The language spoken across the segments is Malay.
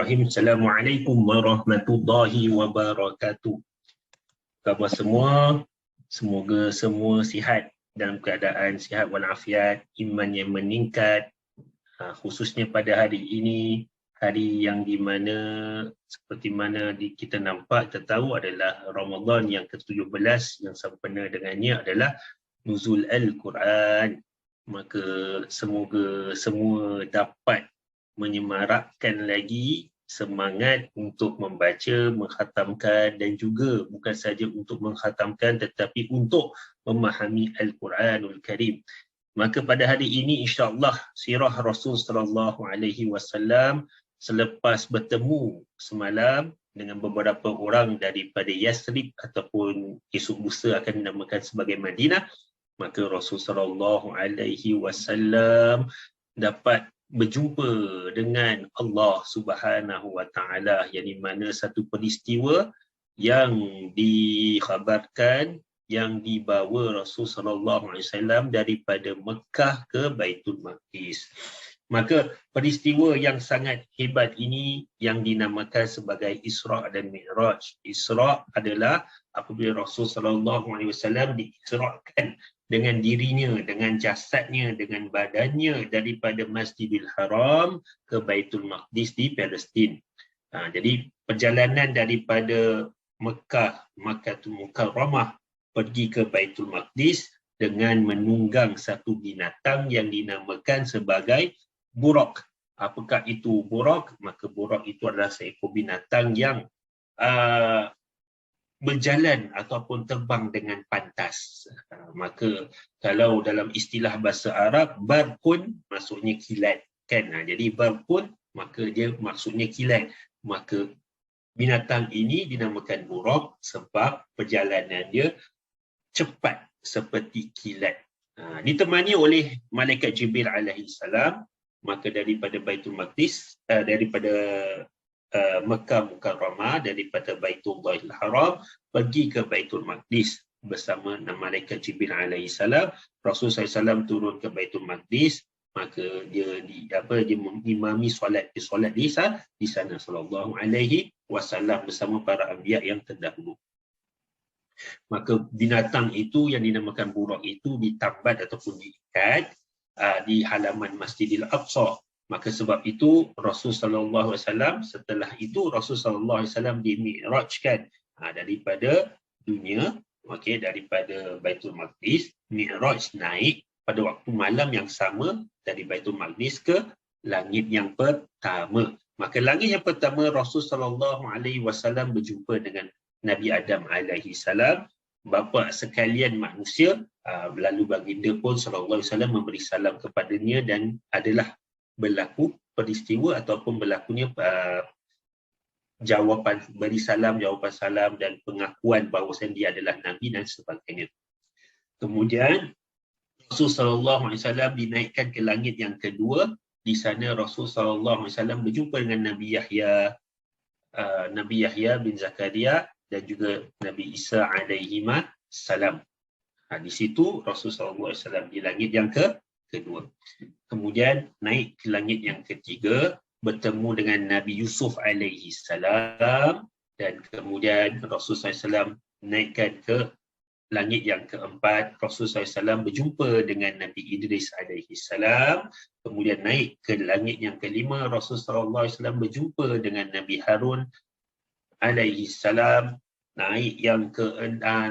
Bismillahirrahmanirrahim. Assalamualaikum warahmatullahi wabarakatuh. Khabar semua, semoga semua sihat, dalam keadaan sihat walafiat, iman yang meningkat, khususnya pada hari ini, hari yang di mana seperti mana kita nampak, kita tahu adalah Ramadan yang ke-17, yang sempena dengannya adalah Nuzul Al-Quran. Maka semoga semua dapat menyemarakkan lagi semangat untuk membaca, mengkhatamkan, dan juga bukan saja untuk mengkhatamkan tetapi untuk memahami Al-Quranul Karim. Maka pada hari ini insya-Allah sirah Rasul sallallahu alaihi wasallam selepas bertemu semalam dengan beberapa orang daripada Yathrib ataupun esok lusa akan dinamakan sebagai Madinah, maka Rasul sallallahu alaihi wasallam dapat berjumpa dengan Allah Subhanahu wa taala, yang di mana satu peristiwa yang dikhabarkan yang dibawa Rasul sallallahu alaihi wasallam daripada Mekah ke Baitul Maqdis. Maka peristiwa yang sangat hebat ini yang dinamakan sebagai Isra' dan Mi'raj. Isra' adalah apabila Rasul sallallahu alaihi wasallam diisra'kan dengan dirinya, dengan jasadnya, dengan badannya daripada Masjidil Haram ke Baitul Maqdis di Palestin. Jadi perjalanan daripada Makkahul Mukarramah pergi ke Baitul Maqdis dengan menunggang satu binatang yang dinamakan sebagai burak. Apakah itu burak? Maka burak itu adalah seekor binatang yang berjalan ataupun terbang dengan pantas. Maka kalau dalam istilah bahasa Arab, barkun maksudnya kilat kan. Jadi barkun maka dia maksudnya kilat. Maka binatang ini dinamakan burak sebab perjalanan dia cepat seperti kilat. Ditemani oleh malaikat Jibril alaihi salam, maka daripada Baitul Maqdis, daripada Mekah Mukarramah, daripada Baitullahil Haram pergi ke Baitul Maqdis bersama malaikat Jibril alaihi salam. Rasul SAW turun ke Baitul Maqdis, maka dia mengimami solat di sana sallallahu alaihi wasallam bersama para anbiya yang terdahulu. Maka binatang itu yang dinamakan burak itu ditambat ataupun diikat di halaman Masjidil Aqsa. Maka sebab itu Rasul sallallahu alaihi wasallam, setelah itu Rasul sallallahu alaihi wasallam dimi'rajkan daripada dunia, daripada Baitul Maqdis, mi'raj naik pada waktu malam yang sama dari Baitul Maqdis ke langit yang pertama. Maka langit yang pertama Rasul sallallahu alaihi wasallam berjumpa dengan Nabi Adam alaihi salam, bapa sekalian manusia. Lalu baginda pun sallallahu alaihi wasallam memberi salam kepadanya dan adalah berlaku peristiwa ataupun berlakunya beri salam, jawapan salam dan pengakuan bahawa dia adalah Nabi dan sebagainya. Kemudian Rasul sallallahu alaihi wasallam dinaikkan ke langit yang kedua. Di sana Rasul sallallahu alaihi wasallam berjumpa dengan Nabi Yahya bin Zakaria dan juga Nabi Isa alaihi salam. Di situ Rasul sallallahu alaihi wasallam di langit yang kedua. Kemudian naik ke langit yang ketiga, bertemu dengan Nabi Yusuf alaihi salam, dan kemudian Rasul SAW naikkan ke langit yang keempat. Rasul SAW berjumpa dengan Nabi Idris alaihi salam. Kemudian naik ke langit yang kelima, Rasul SAW berjumpa dengan Nabi Harun alaihi salam. Naik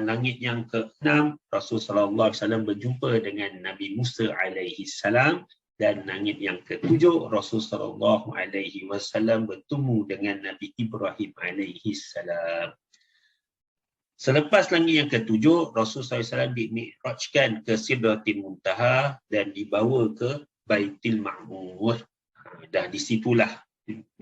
langit yang ke-6, Rasul sallallahu alaihi wasallam berjumpa dengan Nabi Musa alaihi salam, dan langit yang ke-7 Rasul sallallahu alaihi wasallam bertemu dengan Nabi Ibrahim alaihi salam. Selepas langit yang ke-7, Rasul sallallahu alaihi wasallam dimi'rajkan ke Sidratil Muntaha dan dibawa ke Baitul Ma'mur. Dan di situlah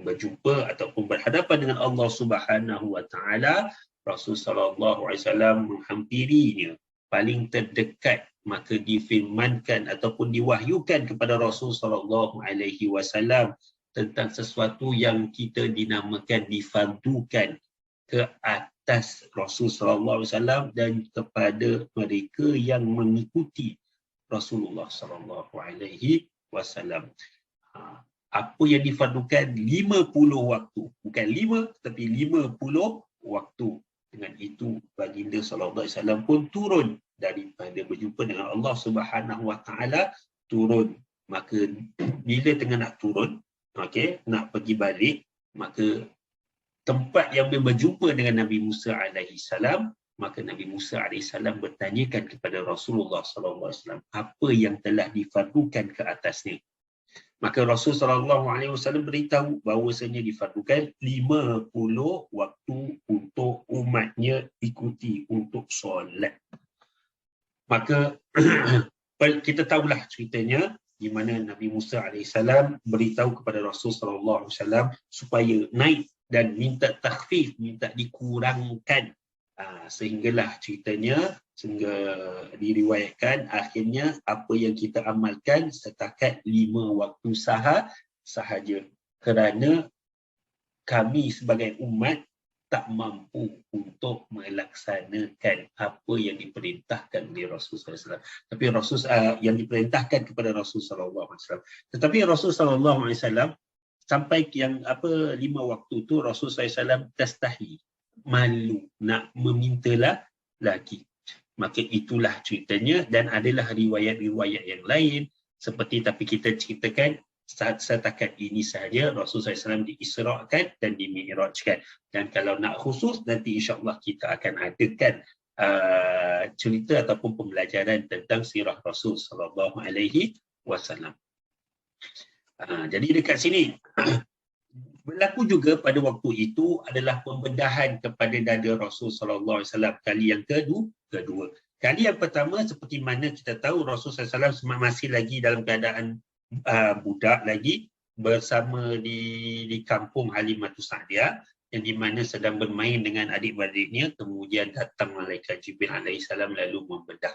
berjumpa ataupun berhadapan dengan Allah Subhanahu wa taala. Rasul sallallahu alaihi wasallam menghampirinya paling terdekat, maka difirmankan ataupun diwahyukan kepada Rasul sallallahu alaihi wasallam tentang sesuatu yang kita dinamakan difardukan ke atas Rasul sallallahu alaihi wasallam dan kepada mereka yang mengikuti Rasulullah sallallahu alaihi wasallam. apa yang difardukan 50 waktu. Bukan 5, tapi 50 waktu. Dengan itu, baginda SAW pun turun daripada berjumpa dengan Allah Subhanahu Wa Taala, turun. Maka bila tengah nak turun, okey, nak pergi balik, maka tempat yang dia berjumpa dengan Nabi Musa alaihi salam, maka Nabi Musa alaihi salam bertanyakan kepada Rasulullah SAW apa yang telah difardukan ke atasnya. Maka Rasul SAW beritahu bahawasanya difardukan 50 waktu untuk umatnya ikuti untuk solat. Maka kita tahulah ceritanya di mana Nabi Musa AS beritahu kepada Rasul SAW supaya naik dan minta takhfif, minta dikurangkan. Sehinggalah ceritanya, sehingga diriwayatkan akhirnya apa yang kita amalkan setakat 5 waktu sahaja, kerana kami sebagai umat tak mampu untuk melaksanakan apa yang diperintahkan oleh Rasulullah SAW. Tapi yang diperintahkan kepada Rasulullah SAW. Tetapi Rasulullah SAW sampai yang 5 waktu tu Rasulullah SAW tastahi, malu nak memintalah lagi. Maka itulah ceritanya, dan adalah riwayat-riwayat yang lain seperti, tapi kita ceritakan setakat ini sahaja. Rasulullah SAW diisra'kan dan dimi'rajkan. Dan kalau nak khusus, nanti insya-Allah kita akan adakan cerita ataupun pembelajaran tentang sirah Rasul sallallahu alaihi wasallam. Jadi dekat sini berlaku juga pada waktu itu adalah pembedahan kepada dada Rasul sallallahu alaihi wasallam kali yang kedua. Kali yang pertama, seperti mana kita tahu, Rasul sallallahu alaihi wasallam masih lagi dalam keadaan budak lagi, bersama di kampung Halimatus Sa'diyah, yang di mana sedang bermain dengan adik-beradiknya. Kemudian datang malaikat Jibril alaihissalam lalu membedah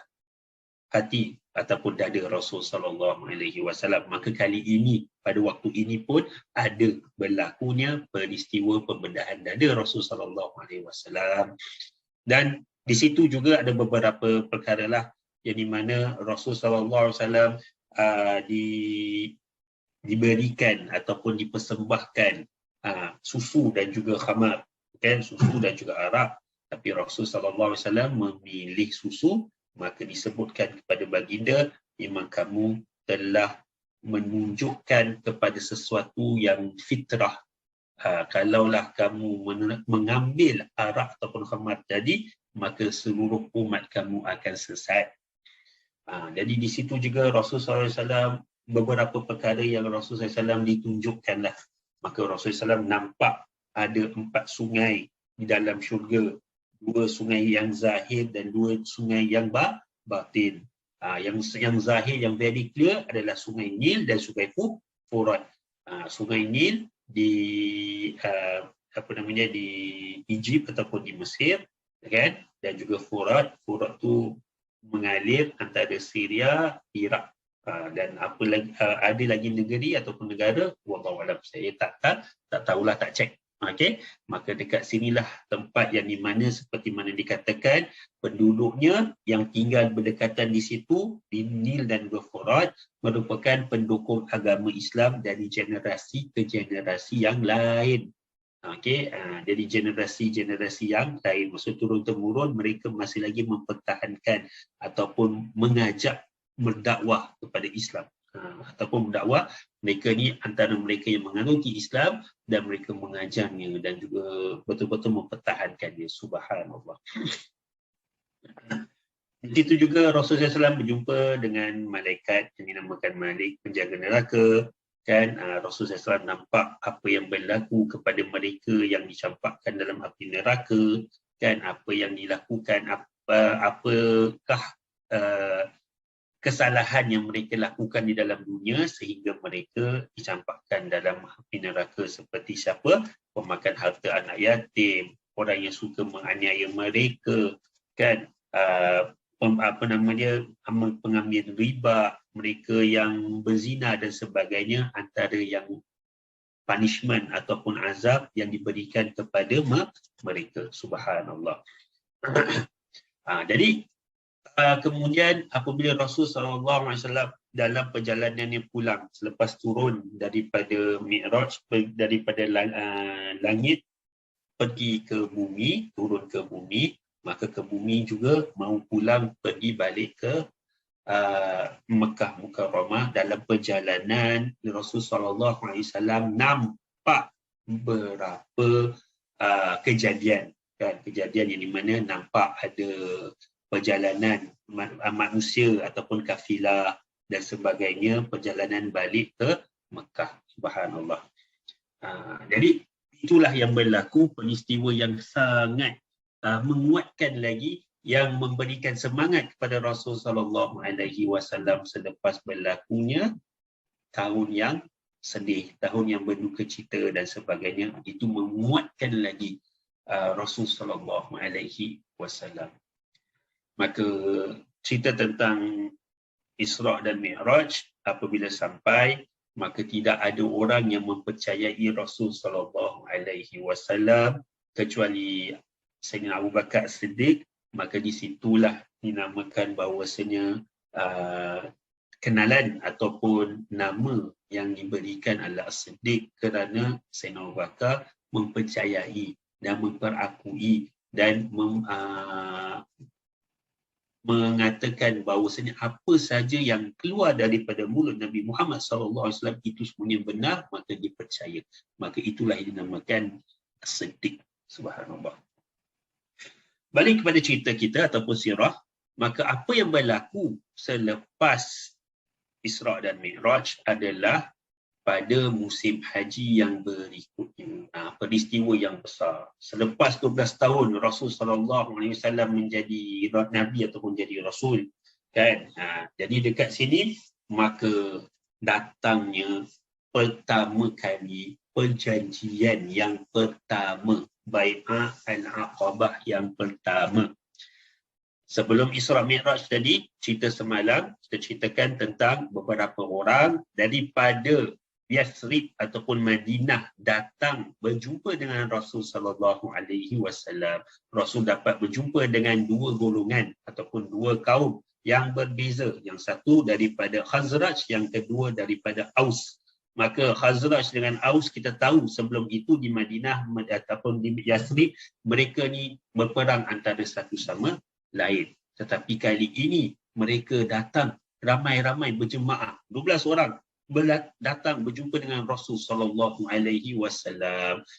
hati ataupun dada Rasul sallallahu alaihi wasallam. Maka kali ini, pada waktu ini pun ada berlakunya peristiwa pembedahan dada Rasul sallallahu alaihi wasallam. Dan di situ juga ada beberapa perkara lah yang di mana Rasul sallallahu alaihi wasallam diberikan ataupun dipersembahkan susu dan juga khamar, kan, susu dan juga arak. Tapi Rasul sallallahu alaihi wasallam memilih susu. Maka disebutkan kepada baginda, memang kamu telah menunjukkan kepada sesuatu yang fitrah. Kalaulah kamu mengambil arak ataupun khamar tadi, maka seluruh umat kamu akan sesat. Jadi di situ juga Rasulullah SAW beberapa perkara yang Rasulullah SAW ditunjukkanlah. Maka Rasulullah SAW nampak ada 4 sungai di dalam syurga. 2 sungai yang zahir dan 2 sungai yang batin. Yang zahir, yang very clear adalah sungai Nil dan sungai Furat. Sungai Nil di di Egypt ataupun di Mesir, kan? Dan juga Furat tu mengalir antara Syria, Iraq, dan apa lagi, ada lagi negeri ataupun negara, wallahu alam, saya tak tahulah, tak cek. Okey, maka dekat sinilah tempat yang di mana seperti mana dikatakan penduduknya yang tinggal berdekatan di situ, di Nil dan Furat, merupakan pendukung agama Islam dari generasi ke generasi yang lain. Okey, jadi generasi-generasi yang lain, maksud turun-temurun mereka masih lagi mempertahankan ataupun mengajak berdakwah kepada Islam. Ataupun berdakwah, mereka ni antara mereka yang menganuti Islam dan mereka mengajarnya dan juga betul-betul mempertahankannya. Subhanallah. Di situ juga Rasulullah SAW berjumpa dengan malaikat yang dinamakan Malik, penjaga neraka. Kan, Rasulullah SAW nampak apa yang berlaku kepada mereka yang dicampakkan dalam api neraka, kan, apa yang dilakukan, apakah kesalahan yang mereka lakukan di dalam dunia sehingga mereka dicampakkan dalam api neraka. Seperti siapa? Pemakan harta anak yatim, orang yang suka menganiaya mereka, kan, pengambil riba, mereka yang berzina dan sebagainya, antara yang punishment ataupun azab yang diberikan kepada mereka. Subhanallah. Jadi Kemudian apabila Rasul SAW dalam perjalanannya pulang selepas turun daripada Mi'raj, daripada langit pergi ke bumi, turun ke bumi, maka ke bumi juga mau pulang pergi balik ke Mekah Mukarramah. Dalam perjalanan Rasul SAW nampak beberapa kejadian, kan? Kejadian yang di mana nampak ada perjalanan manusia ataupun kafilah dan sebagainya, perjalanan balik ke Mekah. Subhanallah. Jadi itulah yang berlaku, peristiwa yang sangat menguatkan lagi, yang memberikan semangat kepada Rasul SAW selepas berlakunya tahun yang sedih, tahun yang berduka cita dan sebagainya. Itu menguatkan lagi Rasul SAW. Maka cerita tentang Isra' dan Mi'raj apabila sampai, maka tidak ada orang yang mempercayai Rasul SAW kecuali Sayyidina Abu Bakar Siddiq. Maka di situlah dinamakan bahawasanya kenalan ataupun nama yang diberikan adalah Siddiq, kerana Sayyidina Abu Bakar mempercayai dan memperakui dan mengatakan bahawasanya apa saja yang keluar daripada mulut Nabi Muhammad SAW itu semuanya benar, maka dipercaya. Maka itulah yang dinamakan Siddiq. Subhanallah. Balik kepada cerita kita ataupun sirah, maka apa yang berlaku selepas Isra' dan Mi'raj adalah pada musim haji yang berikutnya. Peristiwa yang besar. Selepas 12 tahun Rasul SAW menjadi Nabi ataupun jadi Rasul, kan? Jadi dekat sini maka datangnya pertama kali perjanjian yang pertama, Bai'ah Al-Aqabah yang pertama. Sebelum Isra' Mi'raj tadi, cerita semalam, kita ceritakan tentang beberapa orang daripada Yathrib ataupun Madinah datang berjumpa dengan Rasul SAW. Rasul dapat berjumpa dengan dua golongan ataupun dua kaum yang berbeza. Yang satu daripada Khazraj, yang kedua daripada Aus. Maka Khazraj dengan Aus kita tahu sebelum itu di Madinah ataupun di Yathrib, mereka ni berperang antara satu sama lain. Tetapi kali ini mereka datang ramai-ramai berjemaah, 12 orang datang berjumpa dengan Rasul SAW.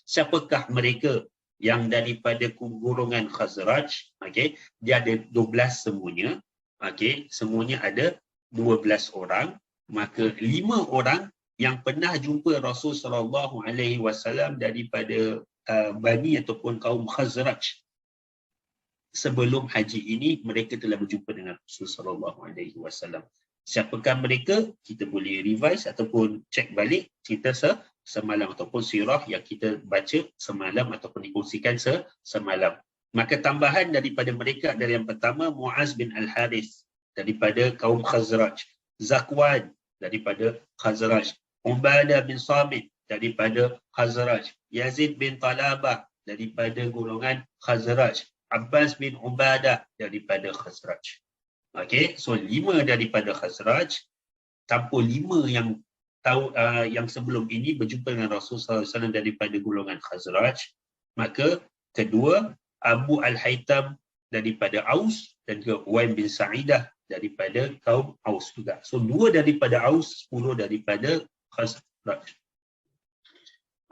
Siapakah mereka? Yang daripada golongan Khazraj, okey, dia ada 12 semuanya. Okey, semuanya ada 12 orang. Maka 5 orang yang pernah jumpa Rasul SAW daripada Bani ataupun kaum Khazraj. Sebelum haji ini mereka telah berjumpa dengan Rasul SAW. Siapakah mereka? Kita boleh revise ataupun cek balik cerita semalam ataupun sirah yang kita baca semalam ataupun dikongsikan semalam. Maka tambahan daripada mereka adalah yang pertama Muaz bin Al-Harith daripada kaum Khazraj, Zakwan daripada Khazraj, Ubadah bin Samit daripada Khazraj, Yazid bin Talabah daripada golongan Khazraj, Abbas bin Ubadah daripada Khazraj. Okey, so 5 daripada Khazraj, tanpa 5 yang tahu yang sebelum ini berjumpa dengan Rasulullah SAW daripada golongan Khazraj. Maka kedua Abu Al-Haytham daripada Aus dan juga Uwaim bin Sa'idah daripada kaum Aus juga. So 2 daripada Aus, 10 daripada Khazraj.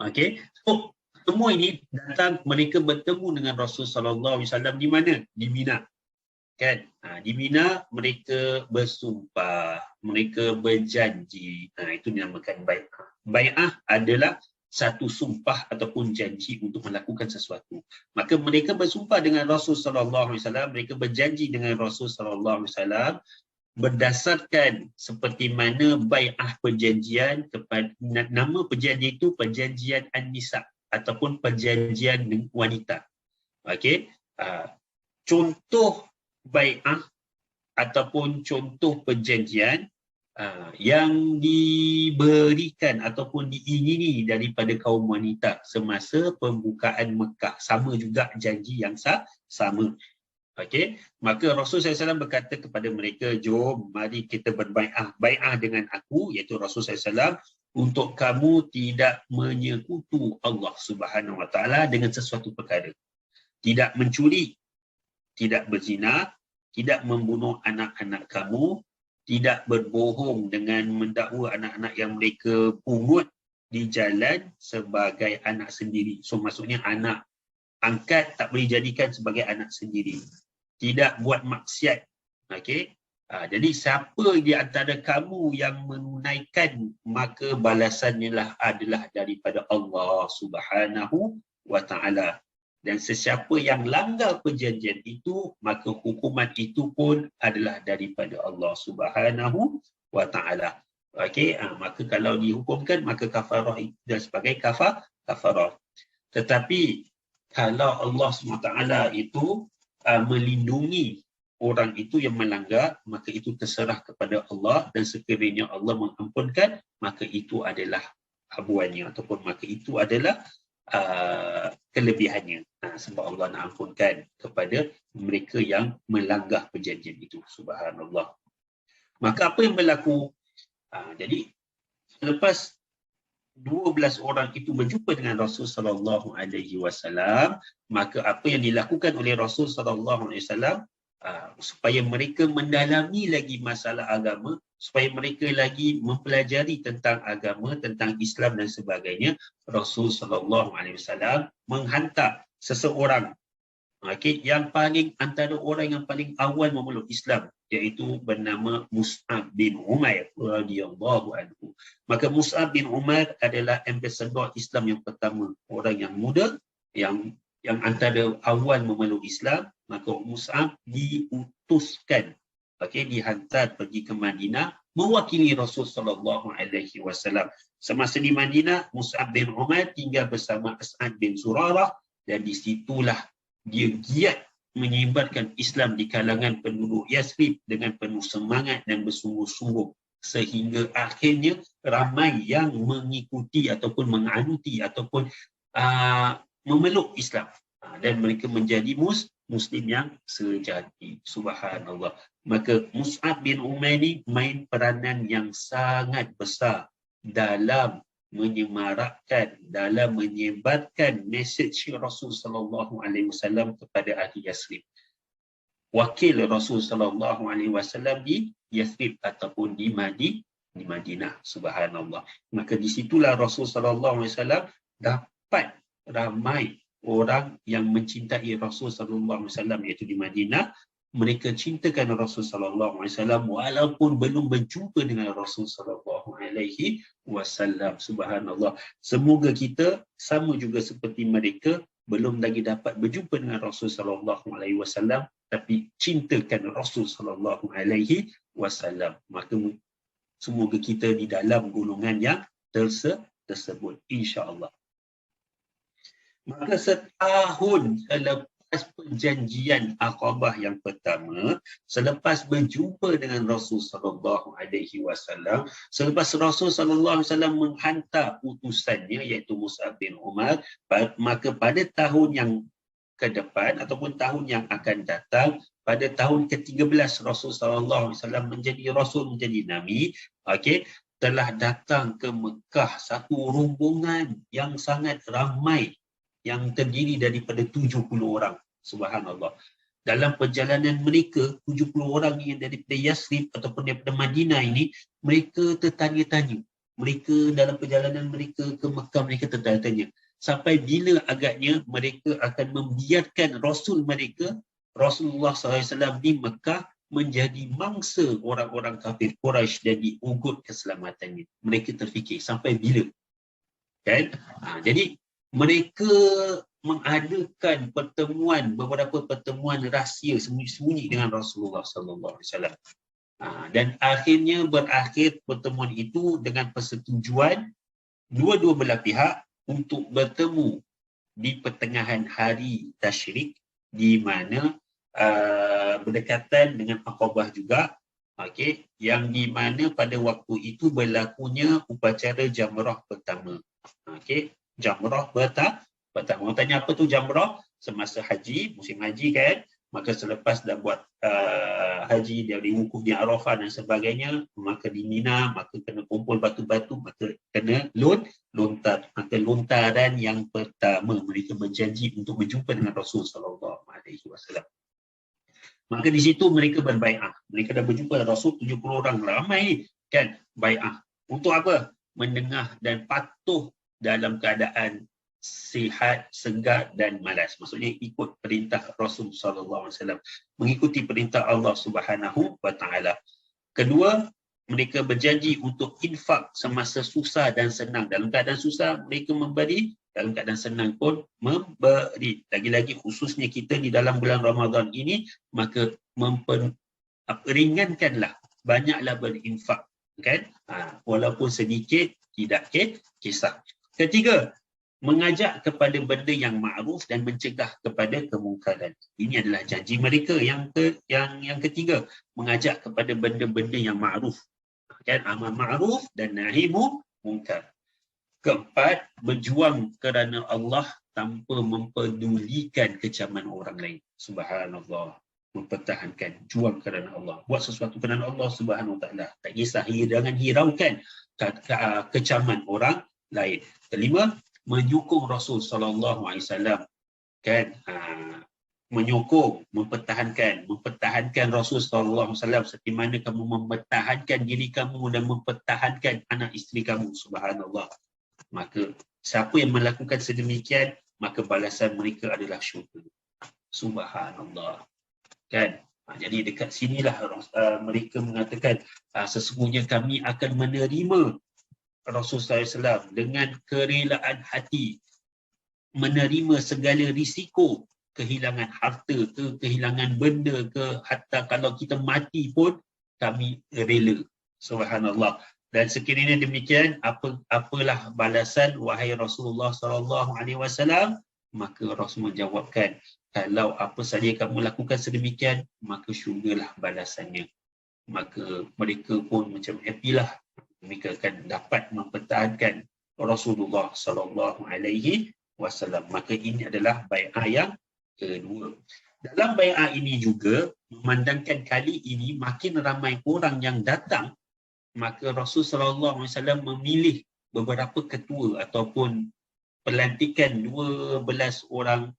Okey, so semua ini datang, mereka bertemu dengan Rasulullah SAW di mana? Di Mina. Kan? Di Mina mereka bersumpah, mereka berjanji. Itu dinamakan bai'ah. Bai'ah adalah satu sumpah ataupun janji untuk melakukan sesuatu. Maka mereka bersumpah dengan Rasulullah SAW, mereka berjanji dengan Rasulullah SAW berdasarkan seperti mana bai'ah perjanjian, kepada nama perjanjian itu perjanjian An-Nisa ataupun perjanjian wanita. Okey. Contoh bai'ah ataupun contoh perjanjian yang diberikan ataupun diingini daripada kaum wanita semasa pembukaan Mekah, sama juga janji yang sama. Okey, maka Rasulullah SAW berkata kepada mereka, jom mari kita berbai'ah, bai'ah dengan aku, iaitu Rasulullah SAW, untuk kamu tidak menyekutu Allah Subhanahu Wa Taala dengan sesuatu perkara. Tidak mencuri, tidak berzina, tidak membunuh anak-anak kamu, tidak berbohong dengan mendakwa anak-anak yang mereka pungut di jalan sebagai anak sendiri. So maksudnya anak angkat tak boleh jadikan sebagai anak sendiri. Tidak buat maksiat. Okey. Jadi siapa di antara kamu yang menunaikan, maka balasannya lah adalah daripada Allah Subhanahu Wa Taala. Dan sesiapa yang langgar perjanjian itu, maka hukuman itu pun adalah daripada Allah Subhanahu Wa Taala. Okey, maka kalau dihukumkan, maka kafarah itu dan sebagai kafarah. Tetapi kalau Allah SWT itu melindungi orang itu yang melanggar, maka itu terserah kepada Allah, dan sekiranya Allah mengampunkan, maka itu adalah habuannya, ataupun maka itu adalah kelebihannya. Sebab Allah nak ampunkan kepada mereka yang melanggar perjanjian itu. Subhanallah. Maka apa yang berlaku? Jadi selepas 12 orang itu berjumpa dengan Rasul sallallahu alaihi wasallam, maka apa yang dilakukan oleh Rasul sallallahu alaihi wasallam supaya mereka mendalami lagi masalah agama, supaya mereka lagi mempelajari tentang agama, tentang Islam dan sebagainya, Rasul sallallahu alaihi wasallam menghantar seseorang, yang paling, antara orang yang paling awal memeluk Islam, iaitu bernama Mus'ab bin Umair radhiyallahu anhu. Maka Mus'ab bin Umair adalah ambassador Islam yang pertama, orang yang muda yang antara awal memeluk Islam. Maka Mus'ab diutuskan, dihantar pergi ke Madinah mewakili Rasul sallallahu alaihi wasallam. Semasa di Madinah, Mus'ab bin Umair tinggal bersama As'ad bin Zurarah, dan di situlah dia giat menyebarkan Islam di kalangan penduduk Yathrib dengan penuh semangat dan bersungguh-sungguh, sehingga akhirnya ramai yang mengikuti ataupun menganuti ataupun memeluk Islam, dan mereka menjadi Muslim yang sejati. Subhanallah. Maka Mus'ab bin Umair ni main peranan yang sangat besar dalam menyemarakkan, dalam menyebarkan mesej Rasul sallallahu alaihi wasallam kepada ahli Yathrib. Wakil Rasul sallallahu alaihi wasallam di Yathrib ataupun di Madinah. Subhanallah. Maka di situlah Rasul sallallahu alaihi wasallam dapat ramai orang yang mencintai Rasul sallallahu alaihi wasallam, iaitu di Madinah. Mereka cintakan Rasul sallallahu alaihi wasallam walaupun belum berjumpa dengan Rasul sallallahu alaihi wasallam. Subhanallah. Semoga kita sama juga seperti mereka, belum lagi dapat berjumpa dengan Rasul sallallahu alaihi wasallam, tapi cintakan Rasul sallallahu alaihi wasallam. Maka semoga kita di dalam golongan yang tersebut, insya-Allah. Maka setahun selepas perjanjian Aqabah yang pertama, selepas berjumpa dengan Rasul sallallahu alaihi wasallam, selepas Rasul sallallahu alaihi wasallam menghantar utusannya iaitu Mus'ab bin Umair, maka pada tahun yang ke depan ataupun tahun yang akan datang, pada tahun ke-13 Rasul sallallahu alaihi wasallam menjadi rasul, menjadi nabi, telah datang ke Mekah satu rombongan yang sangat ramai, yang terdiri daripada 70 orang. Subhanallah. Dalam perjalanan mereka, 70 orang yang daripada Yathrib ataupun daripada Madinah ini, mereka tertanya-tanya. Mereka dalam perjalanan mereka ke Mekah, mereka tertanya-tanya. Sampai bila agaknya mereka akan membiarkan Rasul mereka, Rasulullah SAW di Mekah, menjadi mangsa orang-orang kafir Quraisy dan diugut keselamatannya. Mereka terfikir, sampai bila? Kan? Jadi, mereka mengadakan pertemuan, beberapa pertemuan rahsia sembunyi-sembunyi dengan Rasulullah sallallahu alaihi wasallam. Dan akhirnya berakhir pertemuan itu dengan persetujuan dua-dua belah pihak untuk bertemu di pertengahan hari Tasyrik, di mana berdekatan dengan Aqabah juga, yang di mana pada waktu itu berlakunya upacara jamrah pertama. Jamrah pertama. Orang tanya apa tu jamrah? Semasa haji, musim haji kan, maka selepas dah buat haji, dia diwukuf di Arafah dan sebagainya, maka di Mina, maka kena kumpul batu-batu, maka kena lontar. Maka lontaran yang pertama mereka berjanji untuk berjumpa dengan Rasul sallallahu alaihi wasallam. Maka di situ mereka berbai'ah. Mereka dah berjumpa dengan Rasul 70 orang, ramai kan, bai'ah. Untuk apa? Mendengar dan patuh dalam keadaan sihat, segar dan malas. Maksudnya ikut perintah Rasul sallallahu alaihi wasallam, mengikuti perintah Allah Subhanahu wa taala. Kedua, mereka berjanji untuk infak semasa susah dan senang. Dalam keadaan susah mereka memberi, dalam keadaan senang pun memberi. Lagi-lagi khususnya kita di dalam bulan Ramadan ini, maka ringankanlah, banyaklah berinfak, kan? Walaupun sedikit, tidak kisah. Ketiga, mengajak kepada benda yang ma'ruf dan mencegah kepada kemungkaran. Ini adalah janji mereka yang ketiga, mengajak kepada benda-benda yang ma'ruf, kan, amar ma'ruf dan nahi munkar. Keempat, berjuang kerana Allah tanpa mempedulikan kecaman orang lain. Subhanallah, mempertahankan, juang kerana Allah, buat sesuatu kerana Allah Subhanahu wa taala, tak kisah, jangan hiraukan kecaman orang lain. Kelima, menyokong Rasul sallallahu alaihi wasallam, kan, menyokong, mempertahankan Rasul sallallahu alaihi wasallam seperti mana kamu mempertahankan diri kamu dan mempertahankan anak isteri kamu. Subhanallah. Maka siapa yang melakukan sedemikian, maka balasan mereka adalah syurga. Subhanallah, kan. Jadi dekat sinilah mereka mengatakan, sesungguhnya kami akan menerima Rasulullah SAW dengan kerelaan hati, menerima segala risiko, kehilangan harta ke, kehilangan benda ke, hatta kalau kita mati pun kami rela. Subhanallah. Dan sekiranya demikian, apalah balasan wahai Rasulullah SAW? Maka Rasul menjawabkan, kalau apa saja kamu lakukan sedemikian, maka syurgalah balasannya. Maka mereka pun macam happy lah, mereka akan dapat mempertahankan Rasulullah sallallahu alaihi wasallam. Maka ini adalah bai'ah yang kedua. Dalam bai'ah ini juga memandangkan kali ini makin ramai orang yang datang, maka Rasul sallallahu alaihi wasallam memilih beberapa ketua ataupun pelantikan 12 orang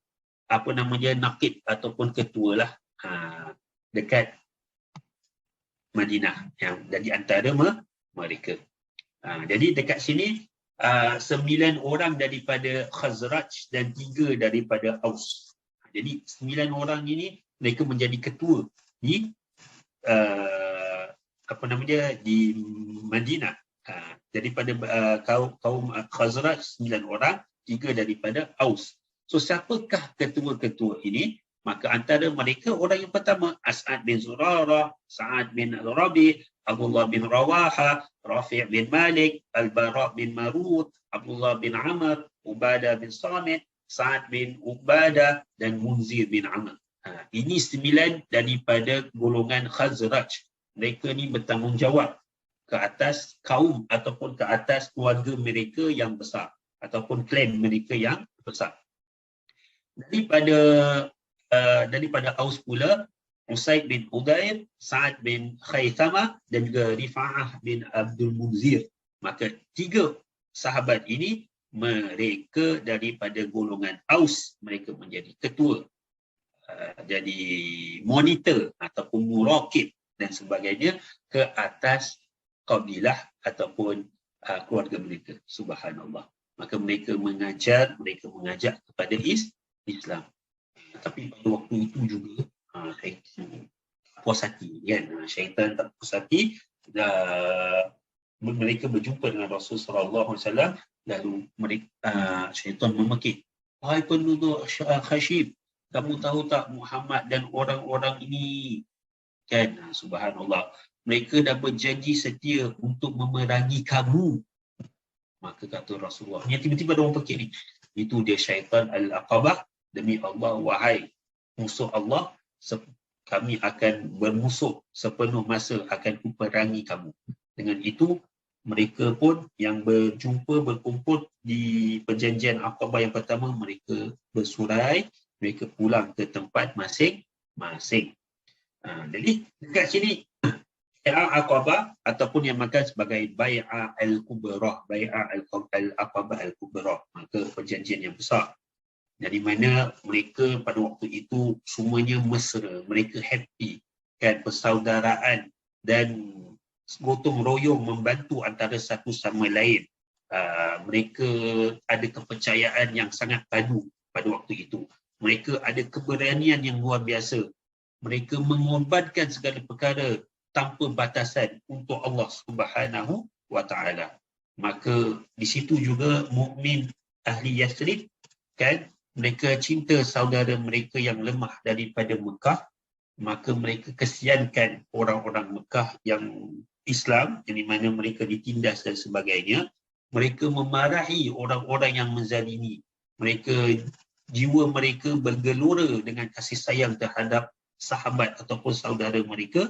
naqib ataupun ketua lah dekat Madinah, yang dari antara mereka. Jadi dekat sini 9 orang daripada Khazraj dan 3 daripada Aus. Jadi 9 orang ini mereka menjadi ketua di di Madinah. Daripada kaum Khazraj 9 orang, 3 daripada Aus. So siapakah ketua-ketua ini? Maka antara mereka orang yang pertama, As'ad bin Zurarah, Sa'ad bin Rabi', Abdullah bin Rawaha, Rafi' bin Malik, Al-Bara' bin Marud, Abdullah bin Amr, Ubadah bin Samit, Sa'ad bin Ubadah dan Munzir bin Amr. Ini 9 daripada golongan Khazraj. Mereka ni bertanggungjawab ke atas kaum ataupun ke atas keluarga mereka yang besar ataupun klan mereka yang besar. Daripada Aus pula, Usaid bin Udair, Sa'ad bin Khaythama dan juga Rifa'ah bin Abdul Munzir. Maka 3 sahabat ini mereka daripada golongan Aus, mereka menjadi ketua, jadi monitor ataupun murakib dan sebagainya ke atas kabilah ataupun keluarga mereka. Subhanallah. Maka mereka mengajak kepada Islam. Tapi pada waktu itu juga puas hati, kan? Syaitan tak puas hati. Mereka berjumpa dengan Rasulullah SAW, lalu syaitan memekik, "Hai penduduk Khashib, kamu tahu tak Muhammad dan orang-orang ini?" Kan? Subhanallah. Mereka dah berjanji setia untuk memerangi kamu. Maka kata Rasulullah, yang tiba-tiba ada orang pekik ni, itu dia syaitan Al-Aqabah. Demi Allah, wahai musuh Allah, kami akan bermusuh sepenuh masa, akan kuperangi kamu. Dengan itu, mereka pun yang berkumpul di perjanjian Aqabah yang pertama, mereka bersurai, mereka pulang ke tempat masing-masing. masing-masing. Jadi dekat sini bai'ah Aqabah ataupun yang makan sebagai bai'ah al-kubrah, bai'ah al-Aqabah al-kubrah, maka perjanjian yang besar. Dari mana mereka pada waktu itu semuanya mesra, mereka happy, kan, persaudaraan dan gotong royong membantu antara satu sama lain. Mereka ada kepercayaan yang sangat padu pada waktu itu. Mereka ada keberanian yang luar biasa. Mereka mengorbankan segala perkara tanpa batasan untuk Allah Subhanahu wa taala. Maka di situ juga mukmin ahli Yathrib, kan, mereka cinta saudara mereka yang lemah daripada Mekah, maka mereka kesiankan orang-orang Mekah yang Islam, yang di mana mereka ditindas dan sebagainya. Mereka memarahi orang-orang yang menzalimi. Jiwa mereka bergelora dengan kasih sayang terhadap sahabat ataupun saudara mereka,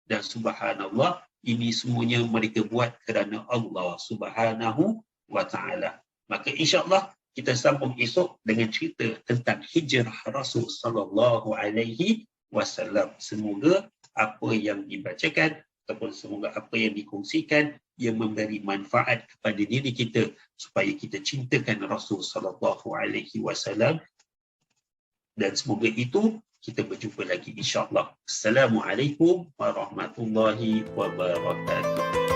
dan subhanallah, ini semuanya mereka buat kerana Allah Subhanahu wa taala. Maka insya-Allah kita sambung esok dengan cerita tentang hijrah Rasul sallallahu alaihi wasallam. Semoga apa yang dibacakan ataupun semoga apa yang dikongsikan ia memberi manfaat kepada diri kita supaya kita cintakan Rasul sallallahu alaihi wasallam, dan semoga itu kita berjumpa lagi insya-Allah. Assalamualaikum warahmatullahi wabarakatuh.